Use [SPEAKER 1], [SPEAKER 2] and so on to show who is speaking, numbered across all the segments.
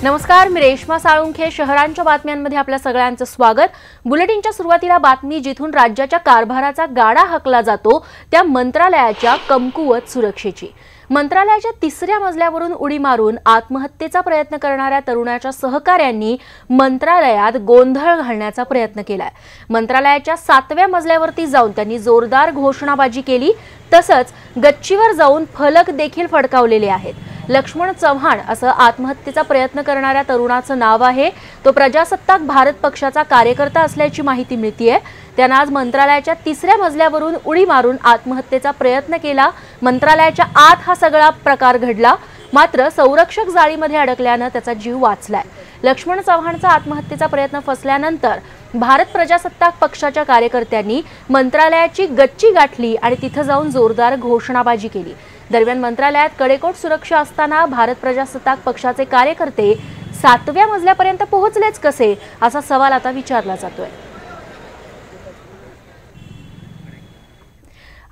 [SPEAKER 1] नमस्कार, मी रेश्मा साळुंखे. शहरांच्या बातम्यांमध्ये आपल्या सगळ्यांचं स्वागत. बुलेटिनच्या सुरुवातीला बातमी जिथून राज्याच्या कारभाराचा गाडा हाकला जातो त्या मंत्रालयाच्या कमकुवत सुरक्षेची. मंत्रालयाच्या 3ऱ्या मजल्यावरून उडी मारून आत्महत्येचा प्रयत्न करणाऱ्या तरुणाच्या सहकाऱ्यांनी मंत्रालयात गोंधळ घालण्याचा प्रयत्न केलाय. मंत्रालयाच्या 7व्या मजल्यावरती जाऊन त्यांनी जोरदार घोषणाबाजी केली. तसंच गच्चीवर जाऊन फलक देखील फडकावलेले आहेत. लक्ष्मण चव्हाण असं आत्महत्येचा प्रयत्न करणाऱ्या तरुणाचं नाव आहे. तो प्रजासत्ताक भारत पक्षाचा कार्यकर्ता असल्याची माहिती मिळतेय. त्यानं आज मंत्रालयाच्या 3ऱ्या मजल्यावरून उडी मारून आत्महत्येचा प्रयत्न केला. मंत्रालयाच्या आत हा सगळा प्रकार घडला, मात्र संरक्षक जाळीमध्ये अडकल्यानं त्याचा जीव वाचलाय. लक्ष्मण चव्हाणचा आत्महत्येचा प्रयत्न फसल्यानंतर भारत प्रजासत्ताक पक्षाच्या कार्यकर्त्यांनी मंत्रालयाची गच्ची गाठली आणि तिथं जाऊन जोरदार घोषणाबाजी केली. दरम्यान मंत्रालयात कडेकोट सुरक्षा असताना भारत प्रजासत्ताक पक्षाचे कार्यकर्ते 7व्या मजल्यापर्यंत पोहोचलेच कसे, असा सवाल आता विचारला जातोय.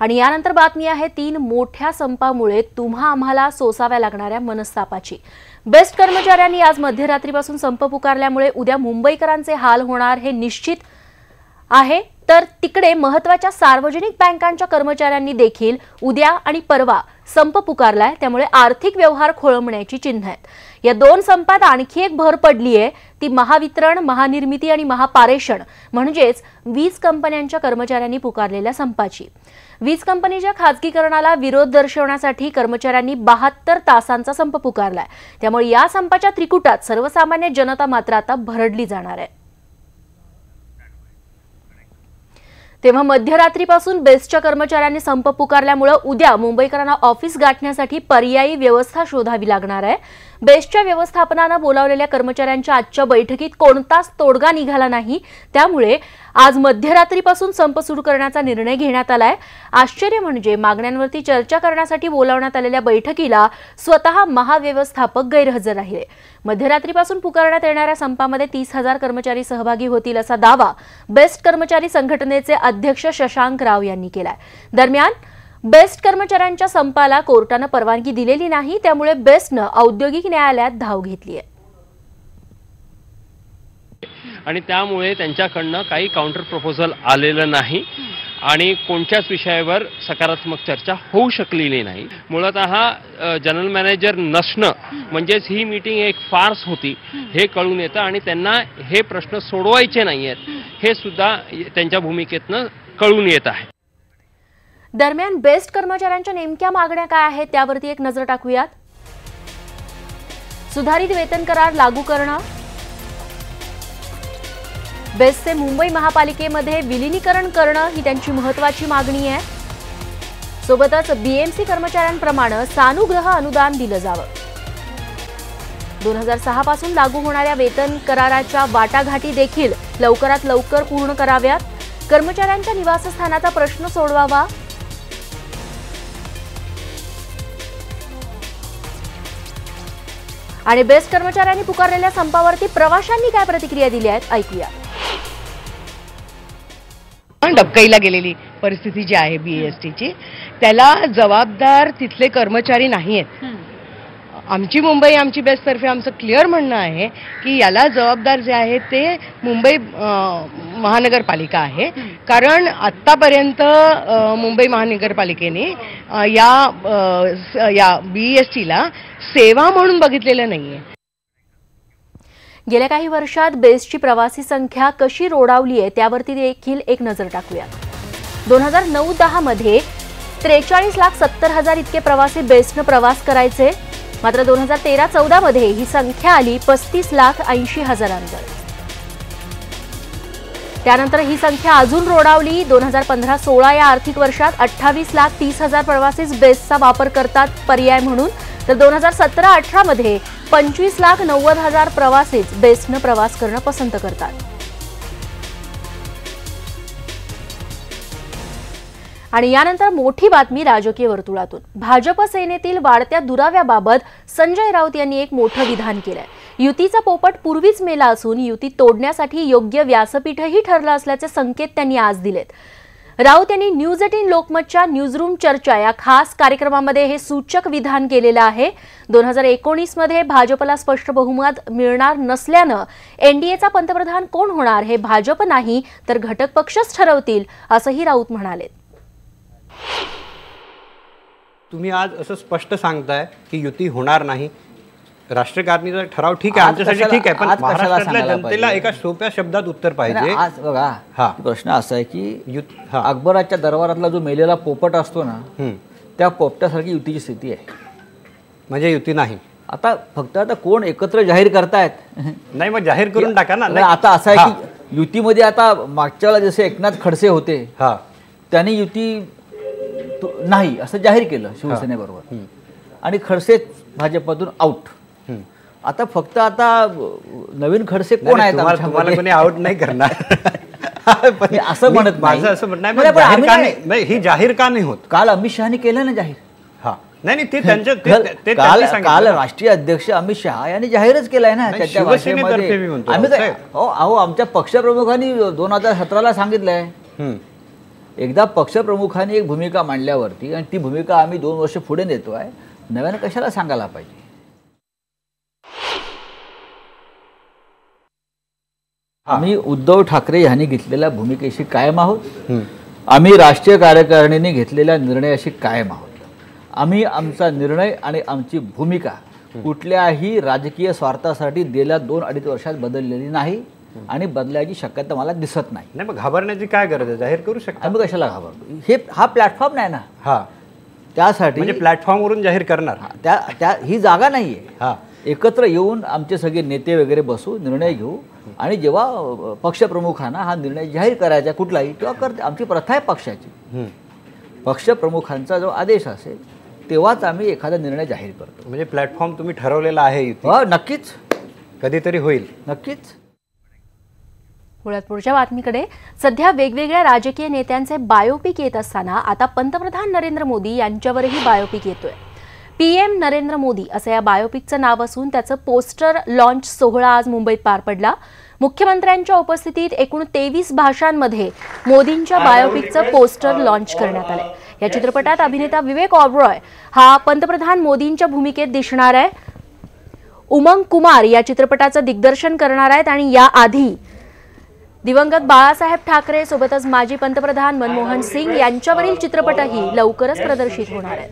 [SPEAKER 1] आणि यानंतर बातमी आहे 3 मोठ्या संपामुळे तुम्हा आम्हाला सोसाव्या लागणाऱ्या मनस्तापाची. बेस्ट कर्मचाऱ्यांनी आज मध्यरात्रीपासून संप पुकारल्यामुळे उद्या मुंबईकरांचे हाल होणार हे निश्चित आहे. तर तिकडे महत्त्वाच्या सार्वजनिक बँकांच्या कर्मचाऱ्यांनी देखील उद्या आणि परवा संप पुकारलाय. त्यामुळे आर्थिक व्यवहार खोळंबण्याची चिन्ह आहेत. या 2 संपात आणखी एक भर पडली आहे, ती महावितरण, महानिर्मिती आणि महापारेषण म्हणजेच वीज कंपन्यांच्या कर्मचाऱ्यांनी पुकारलेल्या संपाची. वीज कंपनीच्या खासगीकरणाला विरोध दर्शवण्यासाठी कर्मचाऱ्यांनी 72 तासांचा संप पुकारलाय. त्यामुळे या संपाच्या त्रिकुटात सर्वसामान्य जनता मात्र आता भरडली जाणार आहे. तेव्हा मध्यरात्रीपासून बेस्टच्या कर्मचाऱ्यांनी संप पुकारल्यामुळे उद्या मुंबईकरांना ऑफिस गाठण्यासाठी पर्यायी व्यवस्था शोधावी लागणार आहे. बेस्टच्या व्यवस्थापनानं बोलावलेल्या कर्मचाऱ्यांच्या आजच्या बैठकीत कोणताच तोडगा निघाला नाही. त्यामुळे आज मध्यरात्रीपासून संप सुरू करण्याचा निर्णय घेण्यात आलाय. आश्चर्य म्हणजे मागण्यांवरती चर्चा करण्यासाठी बोलावण्यात आलेल्या बैठकीला स्वतः महाव्यवस्थापक गैरहजर राहिले. मध्यरात्रीपासून पुकारण्यात येणाऱ्या संपामध्ये 30,000 कर्मचारी सहभागी होतील असा दावा बेस्ट कर्मचारी संघटनेचे अध्यक्ष शशांक राव यांनी केलाय. दरम्यान बेस्ट कर्मचाऱ्यांच्या संपाला कोर्टानं परवानगी दिलेली नाही. त्यामुळे बेस्टनं औद्योगिक न्यायालयात धाव घेतली आहे
[SPEAKER 2] आणि त्यामुळे त्यांच्याकडनं काही काउंटर प्रपोजल आलेलं नाही आणि कोणत्याच विषयावर सकारात्मक चर्चा होऊ शकलेली नाही. मूलतः जनरल मॅनेजर नसणं म्हणजेच ही मीटिंग एक फार्स होती हे कळून येतं आणि त्यांना हे प्रश्न सोडवायचे नाहीयेत हे सुद्धा त्यांच्या भूमिकेतनं कळून येत आहे.
[SPEAKER 1] दरम्यान बेस्ट कर्मचाऱ्यांच्या नेमक्या मागण्या काय आहेत त्यावरती एक नजर टाकूयात. सुधारित वेतन करार लागू करणं, बेस्टचे मुंबई महापालिकेमध्ये विलीनीकरण करणं ही त्यांची महत्त्वाची मागणी आहे. सोबतच बीएमसी कर्मचाऱ्यांप्रमाणे सानुग्रह अनुदान दिलं जावं. 2006 पासून लागू होणाऱ्या वेतन कराराच्या वाटाघाटी देखील लवकरात लवकर पूर्ण कराव्यात. कर्मचाऱ्यांच्या निवासस्थानाचा प्रश्न सोडवावा. आणि बेस्ट कर्मचाऱ्यांनी पुकारलेल्या संपावरती प्रवाशांनी काय प्रतिक्रिया दिल्या आहेत ऐकूया.
[SPEAKER 3] डबकाईला गेलेली परिस्थिती जी आहे बीएसटीची, त्याला जबाबदार तिथले कर्मचारी नाहीयेत. आमची मुंबई आमची बेस्टतर्फे आमचं क्लिअर म्हणणं आहे की याला जबाबदार जे आहे ते मुंबई महानगरपालिका आहे. कारण आत्तापर्यंत मुंबई महानगरपालिकेने या बीएसटीला सेवा म्हणून बघितलेलं नाहीये.
[SPEAKER 1] गेल्या काही वर्षात बेस्टची प्रवासी संख्या कशी रोडावली आहे त्यावरती देखील एक नजर टाकूया. 2009-10 मध्ये 43,70,000 इतके प्रवासी बेस्टनं प्रवास करायचे. मात्र 2013-14 मध्ये ही संख्या आली 35,80,000. त्यानंतर ही संख्या अजून रोडावली. 2015-16 या आर्थिक वर्षात 28,30,000 प्रवासी बेस्टचा वापर करतात पर्याय म्हणून. तर 2017-18 मध्ये 25,90,000 प्रवासीच बेस्टनं प्रवास करणं पसंत करतात. आणि यानंतर मोठी बातमी राजकीय वर्तुळातून. भाजप सेनेतील वाढत्या दुराव्याबाबत संजय राऊत यांनी एक मोठं विधान केलंय. युतीचा पोपट पूर्वीच मेला असून युती तोडण्यासाठी योग्य व्यासपीठही ठरलं असल्याचे संकेत त्यांनी आज दिलेत. राऊत यांनी न्यूज 18 लोकमतच्या न्यूजरूम चर्चा या खास कार्यक्रमामध्ये हे सूचक विधान केलेलं आहे. 2019 मध्ये भाजपला स्पष्ट बहुमत मिळणार नसल्यानं एनडीएचा पंतप्रधान कोण होणार हे भाजप नाही तर घटक पक्षच ठरवतील असंही राऊत म्हणाले.
[SPEAKER 4] तुम्ही आज असं स्पष्ट सांगताय की युती होणार नाही, राष्ट्रकारणीचा ठराव ठीक आहे, आमच्यासाठी ठीक आहे, पण महाराष्ट्रातल्या जनतेला एका सोप्या शब्दात उत्तर पाहिजे.
[SPEAKER 5] आज बघा प्रश्न असा आहे की अकबराच्या दरबारातला जो मेलेला पोपट असतो ना, त्या पोपटासारखी युतीची स्थिती आहे.
[SPEAKER 4] म्हणजे युती नाही.
[SPEAKER 5] आता फक्त आता कोण एकत्र जाहीर करतायत
[SPEAKER 4] नाही, मग जाहीर करून टाका ना.
[SPEAKER 5] आता असं आहे की युतीमध्ये आता मागच्या वेळेला जसे एकनाथ खडसे होते त्यांनी युती नाही असं जाहीर केलं शिवसेनेबरोबर आणि खडसे भाजपमधून आउट. आता फक्त आता नवीन खडसे कोण आहेत?
[SPEAKER 4] तुम्हाला कोणी आउट नाही करणार
[SPEAKER 5] असं म्हणत
[SPEAKER 4] माझं असं म्हणणं आहे. ही जाहीर का नाही होत?
[SPEAKER 5] काल अमित शहानी केलं ना जाहीर.
[SPEAKER 4] नाही ते त्यांच्या
[SPEAKER 5] काल राष्ट्रीय अध्यक्ष अमित शहा यांनी जाहीरच केलाय ना त्याच्या भाषेमध्ये. अहो आमच्या पक्षप्रमुखांनी 2017ला सांगितलंय. एकदा पक्षप्रमुखांनी एक भूमिका मांडल्यावरती आणि ती भूमिका आम्ही 2 वर्ष पुढे नेतोय, नव्यानं कशाला सांगायला पाहिजे? आम्ही उद्धव ठाकरे यांनी घेतलेल्या भूमिकेशी कायम आहोत. आम्ही राष्ट्रीय कार्यकारिणीने घेतलेल्या निर्णयाशी कायम आहोत. आम्ही आमचा निर्णय आणि आमची भूमिका कुठल्याही राजकीय स्वार्थासाठी गेल्या 2-2.5 वर्षात बदललेली नाही आणि बदलायची शक्यता मला दिसत नाही.
[SPEAKER 4] मग घाबरण्याची काय गरज आहे? जाहीर करू शकता.
[SPEAKER 5] आम्ही कशाला घाबरतो? हा प्लॅटफॉर्म नाही ना. त्यासाठी
[SPEAKER 4] म्हणजे प्लॅटफॉर्मवरून जाहीर करणार
[SPEAKER 5] त्या ही जागा नाहीये. एकत्र येऊन आमचे सगळे नेते वगैरे बसू, निर्णय घेऊ आणि जेव्हा पक्षप्रमुखांना हा निर्णय जाहीर करायचा कुठलाही तेव्हा करते. आमची प्रथा आहे पक्षाची. पक्षप्रमुखांचा जो आदेश असेल तेव्हाच आम्ही एखादा निर्णय जाहीर करतो.
[SPEAKER 4] म्हणजे प्लॅटफॉर्म तुम्ही ठरवलेला आहे?
[SPEAKER 5] नक्कीच
[SPEAKER 4] कधीतरी होईल.
[SPEAKER 5] नक्कीच.
[SPEAKER 1] पुढच्या बातमीकडे. सध्या वेगवेगळ्या राजकीय नेत्यांचे बायोपिक येत असताना आता पंतप्रधान नरेंद्र मोदी यांच्यावरही बायोपिक येतोय. PM नरेंद्र मोदी असं या बायोपिकचं नाव असून त्याचं पोस्टर लॉन्च सोहळा आज मुंबईत पार पडला. मुख्यमंत्र्यांच्या उपस्थितीत एकूण 23 भाषांमध्ये मोदींच्या बायोपिकचं पोस्टर लॉन्च करण्यात आलंय. या चित्रपटात अभिनेता विवेक ओबरॉय हा पंतप्रधान मोदींच्या भूमिकेत दिसणार आहे. उमंग कुमार या चित्रपटाचं दिग्दर्शन करणार आहेत आणि याआधी दिवंगत बाळासाहेब ठाकरे सोबतच माजी पंतप्रधान मनमोहन सिंग यांच्यावरील चित्रपटही लवकरच प्रदर्शित होणार आहेत.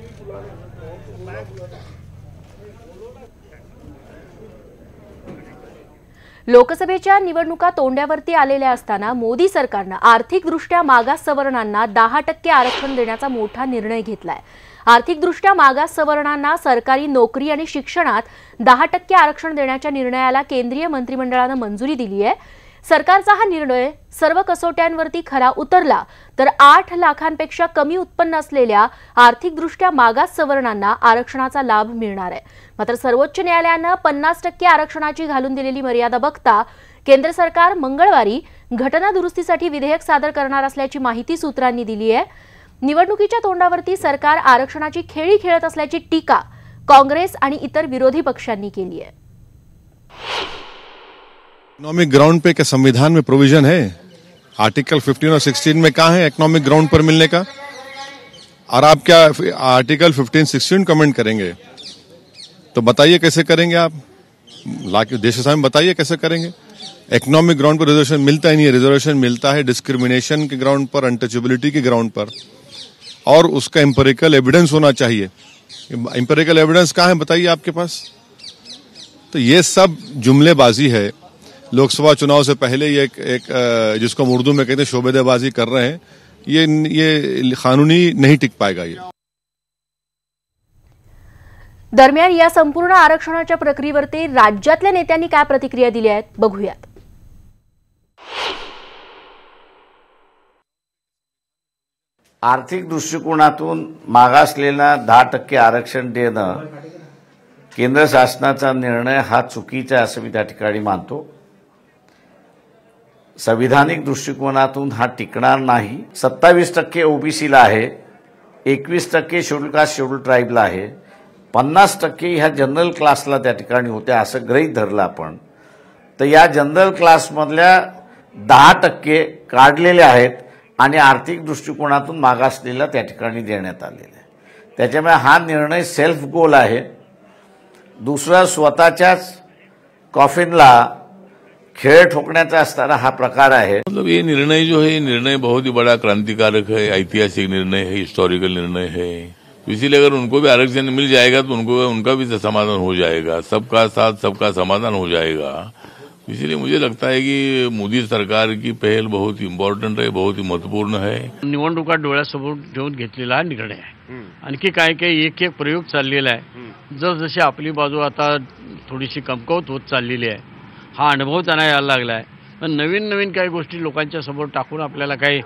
[SPEAKER 1] लोकसभेच्या निवडणुका तोंड्यावरती आलेल्या असताना मोदी सरकारनं आर्थिकदृष्ट्या मागास सवर्णांना 10% आरक्षण देण्याचा मोठा निर्णय घेतलाय. आर्थिकदृष्ट्या मागास सवर्णांना सरकारी नोकरी आणि शिक्षणात 10% आरक्षण देण्याच्या निर्णयाला केंद्रीय मंत्रिमंडळानं मंजुरी दिली आहे. सरकारचा हा निर्णय सर्व कसोट्यांवरती खरा उतरला तर 8 लाखांपेक्षा कमी उत्पन्न असलेल्या आर्थिकदृष्ट्या मागास सवर्णांना आरक्षणाचा लाभ मिळणार आहे. मात्र सर्वोच्च न्यायालयानं 50% आरक्षणाची घालून दिलेली मर्यादा बघता केंद्र सरकार मंगळवारी घटना दुरुस्तीसाठी विधेयक सादर करणार असल्याची माहिती सूत्रांनी दिली आहे. निवडणुकीच्या तोंडावरती सरकार आरक्षणाची खेळी खेळत असल्याची टीका काँग्रेस आणि इतर विरोधी पक्षांनी केली आहे.
[SPEAKER 6] इकोनॉमिक ग्राउंड पे क्या संविधान में प्रोविजन है? आर्टिकल 15 और 16 में कहाँ है इकोनॉमिक ग्राउंड पर मिलने का? और आप क्या आर्टिकल 15-16 कमेंट करेंगे? तो बताइए कैसे करेंगे आप? लाके देश सामने बताइए कैसे करेंगे? इकोनॉमिक ग्राउंड पर रिजर्वेशन मिलता ही नहीं है. रिजर्वेशन मिलता है डिस्क्रिमिनेशन के ग्राउंड पर, अनटचेबिलिटी के ग्राउंड पर, और उसका एम्पिरिकल एविडेंस होना चाहिए. एम्पिरिकल एविडेंस कहाँ है बताइए आपके पास? तो ये सब जुमलेबाजी है. लोकसभा चुनाव से पहले ये एक जिसको हम उर्दू में कहते हैं शोबेदेबाजी कर रहे हैं. ये कानूनी नहीं टिक पाएगा. ये
[SPEAKER 1] दरम्यान या संपूर्ण आरक्षणाच्या प्रक्रियेवरती राज्यातल्या नेत्यांनी काय प्रतिक्रिया दिल्या आहेत बघूयात.
[SPEAKER 7] आर्थिक दृष्टिकोनातून मागासलेला 10% आरक्षण देणं केंद्र शासनाचा निर्णय हा चुकीचा आहे असं मी त्या ठिकाणी मानतो. संविधानिक दृष्टिकोनातून हा टिकणार नाही. 27% ओबीसीला आहे, 21% शेड्यूल कास्ट शेड्यूल ट्राईबला आहे, 50% ह्या जनरल क्लासला त्या ठिकाणी होत्या असं गृहीत धरलं आपण. तर या जनरल क्लासमधल्या 10% काढलेले आहेत आणि आर्थिक दृष्टिकोनातून मागासलेला त्या ठिकाणी देण्यात आलेला आहे. त्याच्यामुळे हा निर्णय सेल्फ गोल आहे. दुसरा स्वतःच्याच कॉफिनला खेळ ठोकण्याचा असणारा हा प्रकार है.
[SPEAKER 8] मतलब ये निर्णय जो है, निर्णय बहुत ही बड़ा क्रांतिकारक है, ऐतिहासिक निर्णय है, हिस्टोरिकल निर्णय है. तो इसीलिए अगर उनको भी आरक्षण मिल जाएगा तो उनका भी समाधान हो जाएगा, सबका साथ सबका समाधान हो जाएगा. इसीलिए मुझे लगता है कि मोदी सरकार की पहल बहुत इम्पॉर्टंट है, बहुत ही महत्वपूर्ण है.
[SPEAKER 9] निवडणुका डोळ्यासमोर ठेवून घेतलेला हा निर्णय आहे. आणखी काय काय एक एक प्रयोग चाललेला आहे. जसजशी आपली बाजू आता थोडीशी कमकुवत होत चाललेली आहे, हा अनुभव त्यांना यायला लागला आहे. पण नवीन नवीन काही गोष्टी लोकांच्या समोर टाकून आपल्याला काही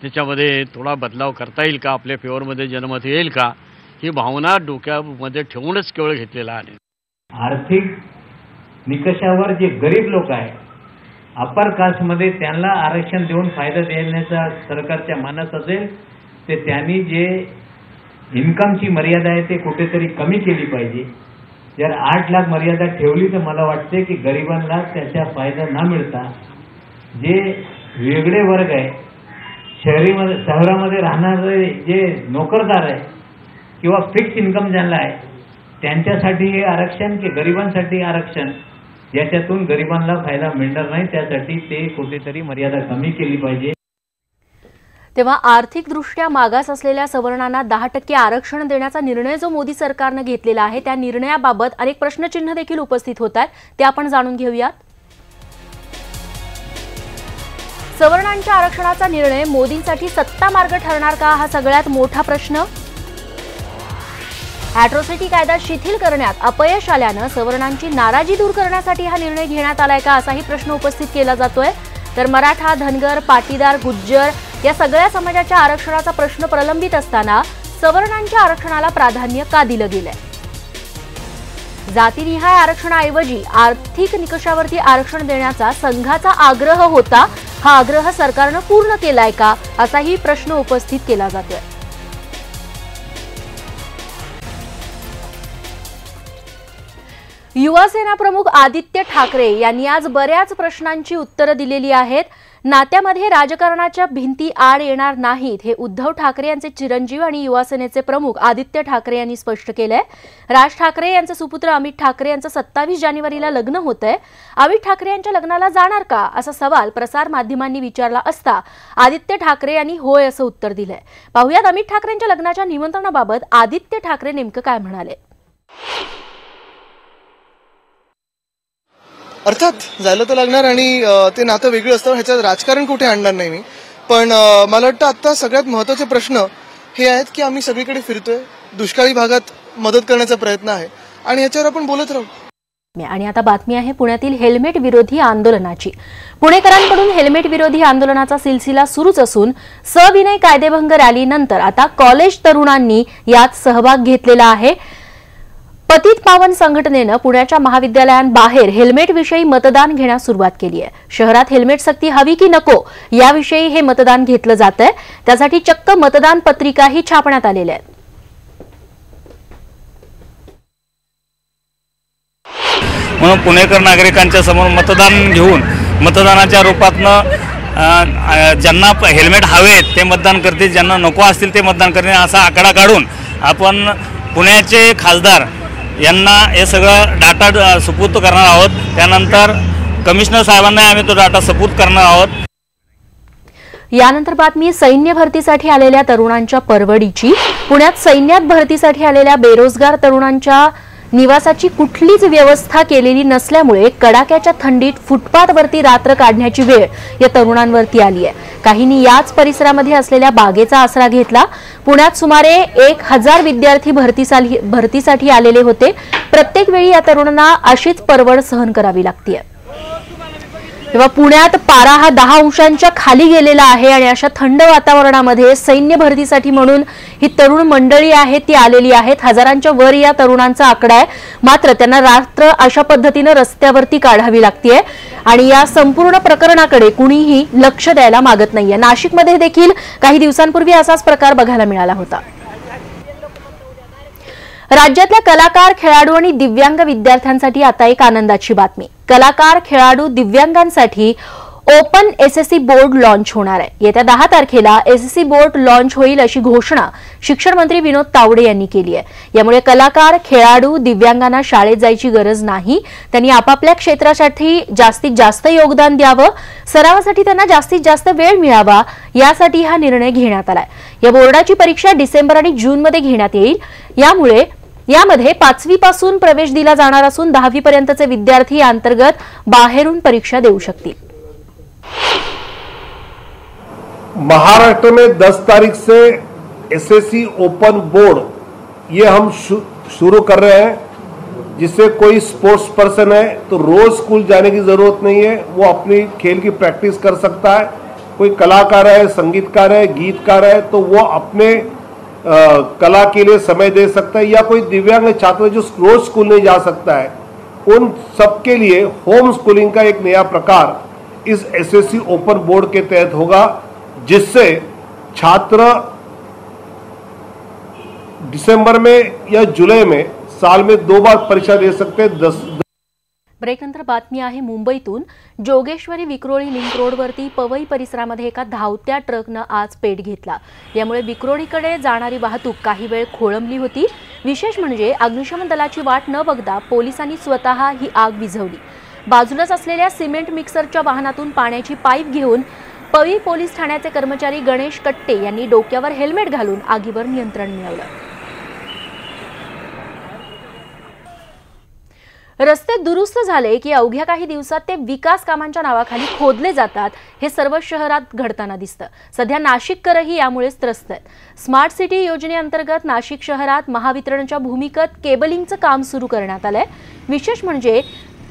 [SPEAKER 9] त्याच्यामध्ये थोडा बदलाव करता येईल का, आपल्या फेवरमध्ये जनमत येईल का, ही भावना डोक्यामध्ये ठेवूनच केवळ घेतलेला आहे.
[SPEAKER 10] आर्थिक निकषावर जे गरीब लोक आहेत, अपर कास्टमध्ये त्यांना आरक्षण देऊन फायदा देण्याचा सरकारच्या मानस असेल ते त्यांनी जे इन्कमची मर्यादा आहे ते कुठेतरी कमी केली पाहिजे. जर 8 लाख मर्यादा ठेवली तर मला वाटते की गरिबांना त्याचा फायदा न मिळता जे वेगळे वर्ग आहे, शहरामध्ये राहणारे जे नोकरदार आहे किंवा फिक्स इन्कम ज्यांना आहे त्यांच्यासाठी हे आरक्षण की गरिबांसाठी आरक्षण, याच्यातून गरिबांना फायदा मिळणार नाही. त्यासाठी ते कुठेतरी मर्यादा कमी केली पाहिजे.
[SPEAKER 1] तेव्हा आर्थिकदृष्ट्या मागास असलेल्या सवर्णांना 10% आरक्षण देण्याचा निर्णय जो मोदी सरकारने घेतलेला आहे त्या निर्णयाबाबत अनेक प्रश्नचिन्ह देखील उपस्थित होत आहेत, ते आपण जाणून घेऊयात. सवर्णांच्या आरक्षणाचा निर्णय मोदींसाठी सत्ता मार्ग ठरणार का, हा सगळ्यात मोठा प्रश्न. अॅट्रॉसिटी कायदा शिथिल करण्यात अपयश आल्यानं सवर्णांची नाराजी दूर करण्यासाठी हा निर्णय घेण्यात आलाय का, असाही प्रश्न उपस्थित केला जातोय. तर मराठा, धनगर, पाटीदार, गुज्जर या सगळ्या समाजाच्या आरक्षणाचा प्रश्न प्रलंबित असताना सवर्णांच्या आरक्षणाला प्राधान्य का दिलं गेलंय. जातीनिहाय आरक्षणाऐवजी आर्थिक निकषावरती आरक्षण देण्याचा संघाचा आग्रह होता, हा आग्रह सरकारनं पूर्ण केलाय का, असाही प्रश्न उपस्थित केला जातोय. युवासेना प्रमुख आदित्य ठाकरे यांनी आज बऱ्याच प्रश्नांची उत्तरं दिलेली आहेत. नात्यामध्ये राजकारणाच्या भिंती आड येणार नाहीत, हे उद्धव ठाकरे यांचे चिरंजीव आणि युवासेनेचे प्रमुख आदित्य ठाकरे यांनी स्पष्ट केलंय. राज ठाकरे यांचे सुपुत्र अमित ठाकरे यांचं 27 जानेवारीला लग्न होतंय. अमित ठाकरे यांच्या लग्नाला जाणार का, असा सवाल प्रसार माध्यमांनी विचारला असता आदित्य ठाकरे यांनी होय असं उत्तर दिलंय. पाहुयात अमित ठाकरेंच्या लग्नाच्या निमंत्रणाबाबत आदित्य ठाकरे नेमकं काय म्हणाले.
[SPEAKER 11] अर्थात झालं तर लागणार आणि ते नातं वेगळं असतं, ह्याच्यात राजकारण कुठे आणणार नाही मी. पण मला वाटतं आता सगळ्यात महत्त्वाचे प्रश्न हे आहेत की आम्ही सगळीकडे फिरतोय, दुष्काळी भागात मदत करण्याचा प्रयत्न आहे आणि ह्याच्यावर आपण बोलत राहू.
[SPEAKER 1] आणि आता बातमी आहे पुण्यातील हेल्मेट विरोधी आंदोलनाची. पुणेकरांकडून हेल्मेट विरोधी आंदोलनाचा सिलसिला सुरूच असून सविनय कायदेभंग रॅलीनंतर आता कॉलेज तरुणांनी यात सहभाग घेतलेला आहे. पतित पावन संघटनेनं पुण्याच्या महाविद्यालयांबाहेर हेल्मेट विषयी मतदान घेण्यास सुरुवात केली आहे. शहरात हेल्मेट सक्ती हवी की नको याविषयी हे मतदान घेतलं जात आहे. त्यासाठी चक्क मतदान पत्रिकाही छापण्यात आलेल्या आहेत.
[SPEAKER 12] म्हणून पुणेकर नागरिकांच्या समोर मतदान घेऊन मतदानाच्या रूपातनं ज्यांना हेल्मेट हवेत ते मतदान करतील, ज्यांना नको असतील ते मतदान करतील असा आकडा काढून आपण पुण्याचे खासदार यांना हे सगळं डाटा सुपूर्द करणार आहोत. त्यानंतर कमिशनर साहेबांना आम्ही तो डाटा सुपूर्द करणार आहोत.
[SPEAKER 1] यानंतर बातमी सैन्य भरतीसाठी आलेल्या तरुणांच्या परवडीची. पुण्यात सैन्यात भरतीसाठी आलेल्या बेरोजगार तरुणांच्या निवासाची कुठलीच व्यवस्था केलेली नसल्यामुळे कडाक्याच्या थंडीत फुटपाथवरती रात्र काढण्याची वेळ या तरुणांवरती आली आहे. काहींनी याच परिसरामध्ये असलेल्या बागेचा आसरा घेतला. पुण्यात सुमारे 1000 विद्यार्थी भरतीसाठी आलेले होते. प्रत्येक वेळी या तरुणांना अशीच परवड सहन करावी लागते. तेव्हा पुण्यात पारा हा 10 अंशांच्या खाली गेलेला आहे आणि अशा थंड वातावरणामध्ये सैन्य भरतीसाठी म्हणून ही तरुण मंडळी आहे ती आलेली आहेत. हजारांच्या वर या तरुणांचा आकडा आहे. मात्र त्यांना रात्र अशा पद्धतीने रस्त्यावरती काढावी लागते आणि या संपूर्ण प्रकरणाकडे कुणीही लक्ष द्यायला मागत नाहीये. नाशिकमध्ये देखील काही दिवसांपूर्वी असाच प्रकार बघायला मिळाला होता. राज्यातल्या कलाकार, खेळाडू आणि दिव्यांग विद्यार्थ्यांसाठी आता एक आनंदाची बातमी. कलाकार, खेळाडू, दिव्यांगांसाठी ओपन एसएससी बोर्ड लॉन्च होणार आहे। येत्या 10 तारखेला एसएससी बोर्ड लॉन्च होईल अशी घोषणा शिक्षण मंत्री विनोद तावडे यांनी केली आहे। यामुळे कलाकार, खेळाडू, दिव्यांगांना शाळेत जायची गरज नाही। त्यांनी आपापल्या क्षेत्रासाठी जास्तीत जास्त योगदान द्यावं, सरावासाठी त्यांना जास्तीत जास्त वेळ मिळावा, यासाठी हा निर्णय घेण्यात आलाय। या बोर्डाची परीक्षा डिसेंबर आणि जूनमध्ये घेण्यात येईल। यामध्ये 5वी पासून प्रवेश दिला जाणार असून 10वी पर्यंतचे विद्यार्थी या अंतर्गत बाहेरून परीक्षा देऊ शकतील।
[SPEAKER 13] महाराष्ट्र में 10 तारीख से एसएससी ओपन बोर्ड ये हम शुरू कर रहे हैं, जिससे कोई स्पोर्ट्स पर्सन है तो रोज स्कूल जाने की जरूरत नहीं है, वो अपनी खेल की प्रैक्टिस कर सकता है। कोई कलाकार है, संगीतकार है, गीतकार है तो वो अपने कला के लिए समय दे सकता है, या कोई दिव्यांग छात्र जो रोज स्कूल नहीं जा सकता है, उन सबके लिए होम स्कूलिंग का एक नया प्रकार इस एसएससी ओपन बोर्ड के तहत होगा, जिससे छात्र दिसंबर में या जुलाई में साल में 2 बार परीक्षा दे सकते हैं।
[SPEAKER 1] ब्रेकनंतर बातमी आहे मुंबईतून। जोगेश्वरी विक्रोळी लिंक रोडवरती पवई परिसरामध्ये एका धावत्या ट्रकनं आज पेट घेतला। यामुळे विक्रोळीकडे जाणारी वाहतूक काही वेळ खोळंबली होती। विशेष म्हणजे अग्निशमन दलाची वाट न बघता पोलिसांनी स्वतः ही आग विझवली। बाजूलाच असलेल्या सिमेंट मिक्सरच्या वाहनातून पाण्याची पाईप घेऊन पवई पोलीस ठाण्याचे कर्मचारी गणेश कट्टे यांनी डोक्यावर हेल्मेट घालून आगीवर नियंत्रण मिळवलं। रस्ते दुरुस्त झाले की अवघ्या काही दिवसात ते विकास कामांच्या नावाखाली खोदले जातात, हे सर्व शहरात घडताना दिसतं। सध्या नाशिककरही यामुळेच त्रस्त आहेत। स्मार्ट सिटी योजनेअंतर्गत नाशिक शहरात महावितरणच्या भूमिगत केबलिंगचं काम सुरू करण्यात आलंय। विशेष म्हणजे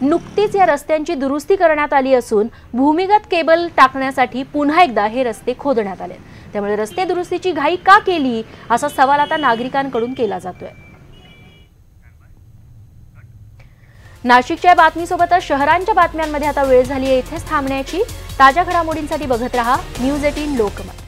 [SPEAKER 1] नुकतीच या रस्त्यांची दुरुस्ती करण्यात आली असून भूमिगत केबल टाकण्यासाठी पुन्हा एकदा हे रस्ते खोदण्यात आले। त्यामुळे रस्ते दुरुस्तीची घाई का केली असा सवाल आता नागरिकांकडून केला जातोय। नाशिकच्या बातमीसोबतच शहरांच्या बातम्यांमध्ये आता वेळ झाली आहे इथेच थांबण्याची। ताज्या घडामोडींसाठी बघत रहा न्यूज 18 लोकमत।